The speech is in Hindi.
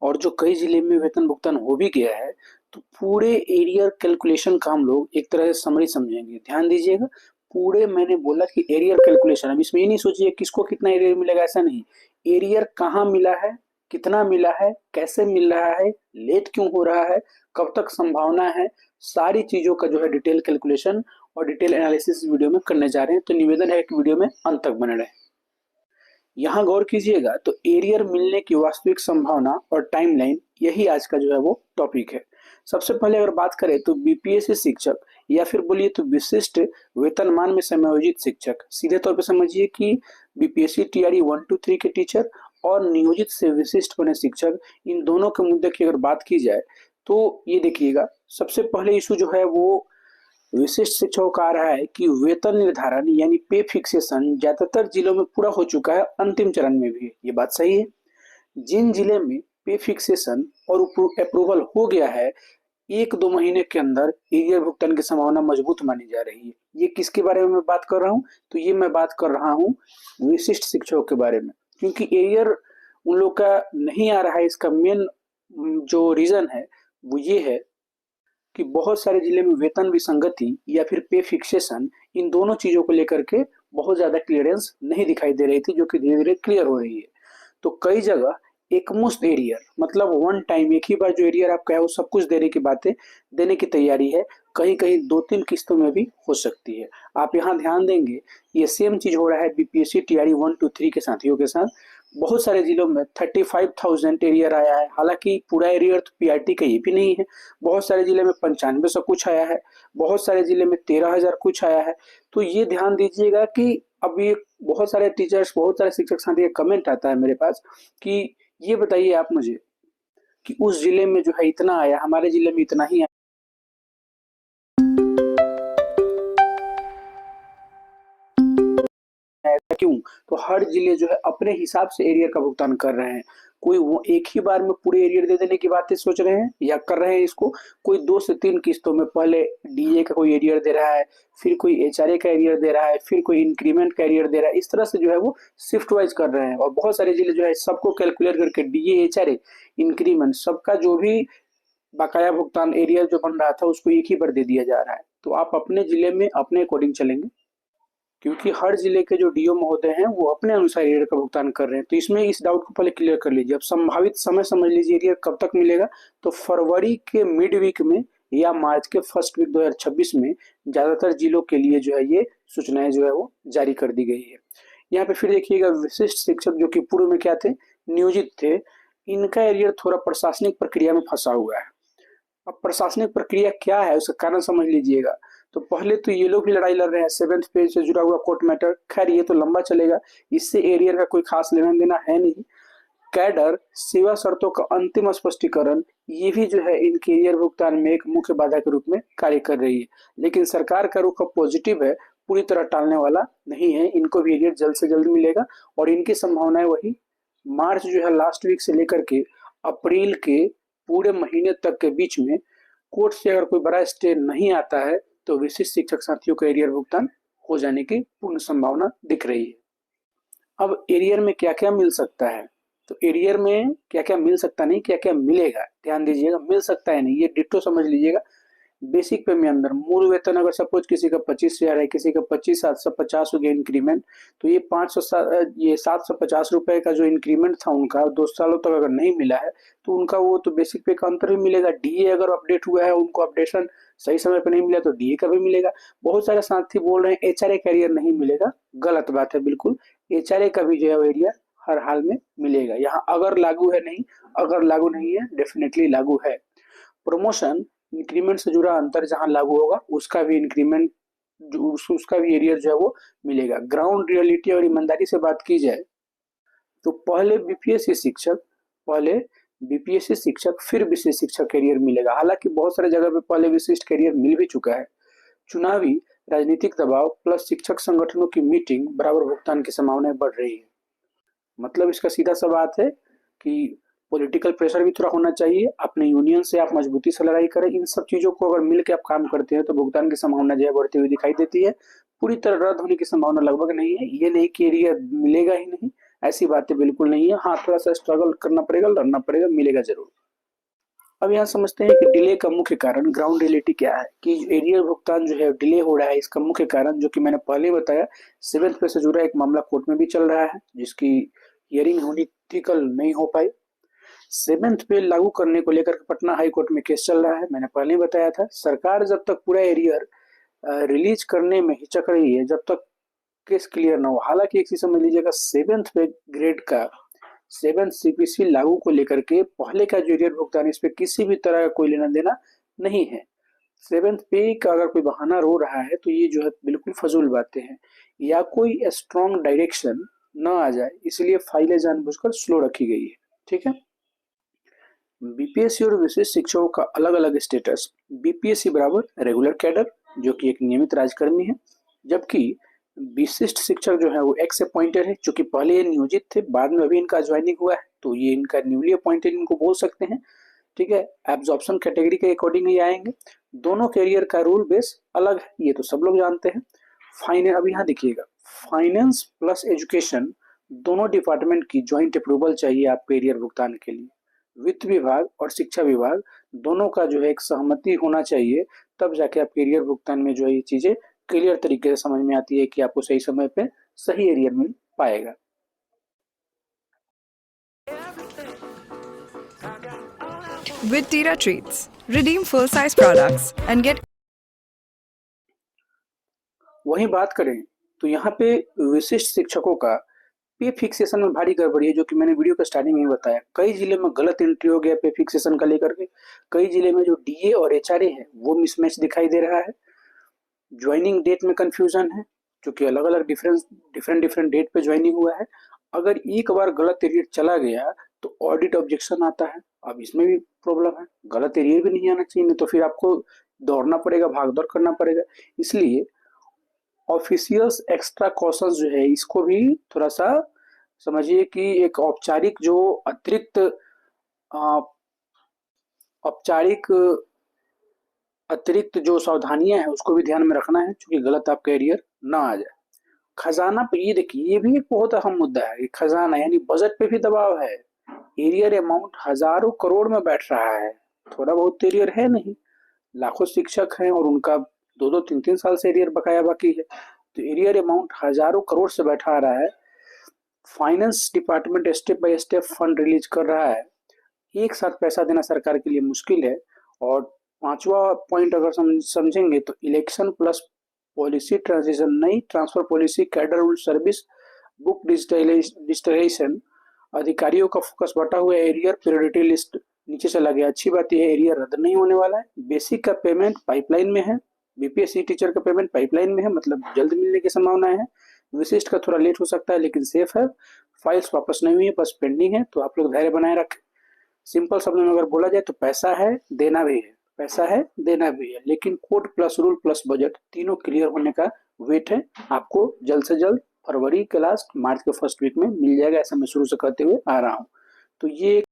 और जो कई जिले में वेतन भुगतान हो भी गया है, तो पूरे एरियर कैलकुलेशन का हम लोग एक तरह से समरी समझेंगे। ध्यान दीजिएगा, पूरे मैंने बोला कि एरियर कैलकुलेशन। अब इसमें ये नहीं सोचिए किसको कितना एरियर मिलेगा, ऐसा नहीं। एरियर कहाँ मिला है, कितना मिला है, कैसे मिल रहा है, लेट क्यों हो रहा है, कब तक संभावना है, सारी चीजों का जो है डिटेल कैलकुलेशन और डिटेल एनालिसिस वीडियो में करने जा रहे हैं। तो निवेदन है कि वीडियो में अंत तक बने रहे। यहाँ गौर कीजिएगा तो एरियर मिलने की वास्तविक संभावना और टाइमलाइन, यही आज का जो है वो टॉपिक है। सबसे पहले अगर बात करें तो बीपीएससी शिक्षक या फिर बोलिए तो विशिष्ट वेतनमान में समायोजित शिक्षक, सीधे तौर पे समझिए कि बीपीएससी टीआरई 1 2 3 के टीचर और नियोजित से विशिष्ट बने शिक्षक, इन दोनों के मुद्दे की अगर बात की जाए तो ये देखिएगा, सबसे पहले इशू जो है वो विशिष्ट शिक्षकों का आ रहा है कि वेतन निर्धारण यानी पे फिक्सेशन ज्यादातर जिलों में पूरा हो चुका है, अंतिम चरण में भी है। ये बात सही है। जिन जिले में पे फिक्सेशन और अप्रूवल हो गया है, 1 2 महीने के अंदर एरियर भुगतान की संभावना मजबूत मानी जा रही है। ये किसके बारे में मैं बात कर रहा हूँ, तो ये मैं बात कर रहा हूँ विशिष्ट शिक्षकों के बारे में। क्योंकि एरियर उन लोग का नहीं आ रहा है, इसका मेन जो रीजन है वो ये है कि बहुत सारे जिले में वेतन विसंगति या फिर पे फिक्सेशन, इन दोनों चीजों को लेकर के बहुत ज्यादा क्लियरेंस नहीं दिखाई दे रही थी, जो कि धीरे धीरे क्लियर हो रही है। तो कई जगह एकमुश्त एरियर, मतलब वन टाइम एक ही बार जो एरियर आप कहे वो सब कुछ देने की बातें देने की तैयारी है। कहीं कहीं 2 3 किस्तों में भी हो सकती है। आप यहाँ ध्यान देंगे, ये सेम चीज हो रहा है बीपीएससी टीआरई 1 2 3 के साथियों के साथ। बहुत सारे जिलों में 35,000 एरियर आया है, हालांकि पूरा एरियर तो पीआरटी का ये भी नहीं है। बहुत सारे जिले में 9500 कुछ आया है, बहुत सारे जिले में 13,000 कुछ आया है। तो ये ध्यान दीजिएगा कि अब ये बहुत सारे टीचर्स, बहुत सारे शिक्षक साथी का कमेंट आता है मेरे पास कि ये बताइए आप मुझे कि उस जिले में जो है इतना आया, हमारे जिले में इतना ही आया, क्यों? तो हर जिले जो है अपने हिसाब से एरियर का भुगतान कर रहे हैं। कोई वो एक ही बार में पूरे एरियर दे देने की बातें सोच रहे हैं या कर रहे हैं इसको, कोई 2 से 3 किस्तों में, पहले डीए का कोई एरियर दे रहा है, फिर कोई एचआरए का एरियर दे रहा है, फिर कोई इंक्रीमेंट का एरियर दे रहा है। इस तरह से जो है वो शिफ्ट वाइज कर रहे हैं। और बहुत सारे जिले जो है सबको कैलकुलेट करके डीए एचआरए इंक्रीमेंट सबका जो भी बकाया भुगतान एरियर जो बन रहा था उसको एक ही बार दे दिया जा रहा है। तो आप अपने जिले में अपने अकॉर्डिंग चलेंगे, क्योंकि हर जिले के जो डीओ महोदय हैं वो अपने अनुसार एरियर का भुगतान कर रहे हैं। तो इसमें इस डाउट को पहले क्लियर कर लीजिए। अब संभावित समय समझ लीजिए एरियर कब तक मिलेगा, तो फरवरी के मिड वीक में या मार्च के फर्स्ट वीक 2026 में ज्यादातर जिलों के लिए जो है ये सूचनाएं जो है वो जारी कर दी गई है। यहाँ पे फिर देखिएगा, विशिष्ट शिक्षक जो कि पूर्व में क्या थे, नियोजित थे, इनका एरियर थोड़ा प्रशासनिक प्रक्रिया में फंसा हुआ है। अब प्रशासनिक प्रक्रिया क्या है उसका कारण समझ लीजिएगा। तो पहले तो ये लोग भी लड़ाई लड़ रहे हैं 7th पेज से जुड़ा हुआ कोर्ट मैटर, खैर ये तो लंबा चलेगा, इससे एरियर का कोई खास लेना देना है नहीं। कैडर सेवा शर्तों का अंतिम स्पष्टीकरण, ये भी जो है इनके एरियर भुगतान में एक मुख्य बाधा के रूप में कार्य कर रही है। लेकिन सरकार का रुख अब पॉजिटिव है, पूरी तरह टालने वाला नहीं है। इनको भी एरियर जल्द से जल्द मिलेगा और इनकी संभावनाएं वही मार्च जो है लास्ट वीक से लेकर के अप्रैल के पूरे महीने तक के बीच में कोर्ट से अगर कोई बड़ा स्टे नहीं आता है तो विशिष्ट शिक्षक साथियों का एरियर भुगतान हो जाने की पूर्ण संभावना दिख रही है। अब एरियर में क्या क्या मिल सकता है, तो एरियर में क्या क्या मिल सकता नहीं, क्या क्या मिलेगा ध्यान दीजिएगा। मिल सकता है नहीं, ये डिट्टो समझ लीजिएगा। बेसिक पे में अंदर मूल वेतन अगर सपोज किसी का 25,000 है, किसी का 25,750 हो गया इंक्रीमेंट, तो ये 750 रुपए का जो इंक्रीमेंट था उनका 2 सालों तक अगर नहीं मिला है तो उनका वो तो बेसिक पे का अंतर भी मिलेगा। डीए अगर अपडेट हुआ है, उनको अपडेशन सही समय पे नहीं मिला तो डीए का भी मिलेगा। बहुत सारे साथी बोल रहे हैं एचआरए कैरियर नहीं मिलेगा, गलत बात है बिल्कुल। एचआरए का भी जो है एरिया हर हाल में मिलेगा। यहाँ अगर लागू है नहीं, अगर लागू नहीं है डेफिनेटली लागू है। प्रमोशन इंक्रीमेंट से जुड़ा अंतर जहां लागू होगा उसका भी इंक्रीमेंट उसका भी एरियर जो है वो मिलेगा। ग्राउंड रियलिटी और ईमानदारी से बात की जाए तो पहले बीपीएससी शिक्षक फिर विशिष्ट शिक्षक कैरियर मिलेगा। हालांकि बहुत सारे जगह पे पहले विशिष्ट कैरियर मिल भी चुका है। चुनावी राजनीतिक दबाव प्लस शिक्षक संगठनों की मीटिंग बराबर भुगतान की संभावनाएं बढ़ रही है। मतलब इसका सीधा सा बात है कि पॉलिटिकल प्रेशर भी थोड़ा होना चाहिए, अपने यूनियन से आप मजबूती से लड़ाई करें। इन सब चीजों को अगर मिल के आप काम करते हैं तो भुगतान की संभावना जो है बढ़ती हुई दिखाई देती है। पूरी तरह रद्द होने की संभावना लगभग नहीं है। ये नहीं कि एरिया मिलेगा ही नहीं, ऐसी बातें बिल्कुल नहीं है। हाँ, थोड़ा सा स्ट्रगल करना पड़ेगा, लड़ना पड़ेगा, मिलेगा जरूर। अब यहाँ समझते हैं कि डिले का मुख्य कारण, ग्राउंड रियलिटी क्या है, कि एरियर भुगतान जो है डिले हो रहा है। इसका मुख्य कारण जो कि मैंने पहले बताया, 7th पे से जुड़ा एक मामला कोर्ट में भी चल रहा है, जिसकी हियरिंग होनी थी कल, नहीं हो पाई। 7th पे लागू करने को लेकर पटना हाई कोर्ट में केस चल रहा है। मैंने पहले बताया था, सरकार जब तक पूरा एरियर रिलीज करने में हिचक रही है, जब तक केस क्लियर ना हो। हालांकि एक चीज समझ लीजिएगा, 7th पे ग्रेड का 7 सीपीसी लागू को लेकर के पहले का जो एरियर भुगतान, इस पे किसी भी तरह का कोई लेना देना नहीं है। 7th पे का अगर कोई बहाना रो रहा है तो ये जो है बिल्कुल फजूल बातें हैं, या कोई स्ट्रॉन्ग डायरेक्शन न आ जाए, इसलिए फाइलें जानबूझकर स्लो रखी गई है। ठीक है। बीपीएससी और विशेष शिक्षकों का अलग अलग स्टेटस। बीपीएससी बराबर रेगुलर कैडर, जो कि एक नियमित राजकर्मी है, जबकि विशिष्ट शिक्षक जो है वो एक्स अपॉइंटेड है, जो कि पहले ये नियोजित थे, बाद में अभी इनका ज्वाइनिंग हुआ है, तो ये इनका न्यूली अपॉइंटेड इनको बोल सकते हैं। ठीक है। एब्जॉर्प्शन कैटेगरी के अकॉर्डिंग ही आएंगे। दोनों कैरियर का रूल बेस अलग है, ये तो सब लोग जानते हैं। फाइनेंस, अब यहाँ देखिएगा, फाइनेंस प्लस एजुकेशन दोनों डिपार्टमेंट की ज्वाइंट अप्रूवल चाहिए आपको एरियर भुगतान के लिए। वित्त विभाग और शिक्षा विभाग दोनों का जो है एक सहमति होना चाहिए, तब जाके आप एरियर भुगतान में जो है ये चीजें क्लियर तरीके से समझ में आती है कि आपको सही समय पे सही एरियर मिल पाएगा। With Tira Treats, redeem full-size products and get वहीं बात करें तो यहाँ पे विशिष्ट शिक्षकों का पे फिक्सेशन में भारी गड़बड़ी है, जो कि मैंने वीडियो के स्टार्टिंग में बताया। कई जिले में गलत एंट्री हो गया पे फिक्सेशन का लेकर के। कई जिले में जो डीए और एचआरए है वो मिसमैच दिखाई दे रहा है। ज्वाइनिंग डेट में कंफ्यूजन है, जो कि अलग अलग डिफरेंट डेट पे ज्वाइनिंग हुआ है। अगर एक बार गलत एरियर चला गया तो ऑडिट ऑब्जेक्शन आता है। अब इसमें भी प्रॉब्लम है, गलत एरियर भी नहीं आना चाहिए, नहीं तो फिर आपको दौड़ना पड़ेगा, भाग दौड़ करना पड़ेगा। इसलिए ऑफिशियल्स एक्स्ट्रा कॉशंस जो है, इसको भी थोड़ा सा समझिए कि एक औपचारिक जो अतिरिक्त औपचारिक अतिरिक्त जो सावधानियां हैं उसको भी ध्यान में रखना है, क्योंकि गलत आपका एरियर ना आ जाए। खजाना पे ये देखिए, ये भी एक बहुत अहम मुद्दा है। खजाना यानी बजट पे भी दबाव है। एरियर अमाउंट हजारों करोड़ में बैठ रहा है, थोड़ा बहुत एरियर है नहीं। लाखों शिक्षक हैं और उनका 2-2 3-3 साल से एरियर बकाया बाकी है, तो एरियर अमाउंट हजारों करोड़ से बैठा आ रहा है। Finance department step by step fund release कर रहा है। एक साथ पैसा देना सरकार के लिए मुश्किल है। और पांचवा पॉइंट अगर समझेंगे तो इलेक्शन प्लस पॉलिसी ट्रांजिशन, नई transfer policy, cadre rule service book digitalization, अधिकारियों का फोकस बटा हुआ एरियर प्रायोरिटी लिस्ट नीचे चला गया। अच्छी बात यह है, एरियर रद्द नहीं होने वाला है। बेसिक का पेमेंट पाइपलाइन में है, बीपीएससी टीचर का पेमेंट पाइपलाइन में है, मतलब जल्द मिलने की संभावना है। विशिष्ट का थोड़ा लेट हो सकता है, लेकिन सेफ है। फाइल्स वापस नहीं हुई है, बस पेंडिंग है, तो आप लोग धैर्य बनाए रखें। सिंपल शब्द में अगर बोला जाए तो पैसा है, देना भी है, पैसा है, देना भी है, लेकिन court plus rule plus budget तीनों क्लियर होने का वेट है। आपको जल्द से जल्द फरवरी के लास्ट, मार्च के फर्स्ट वीक में मिल जाएगा, ऐसा मैं शुरू से कहते हुए आ रहा हूँ। तो ये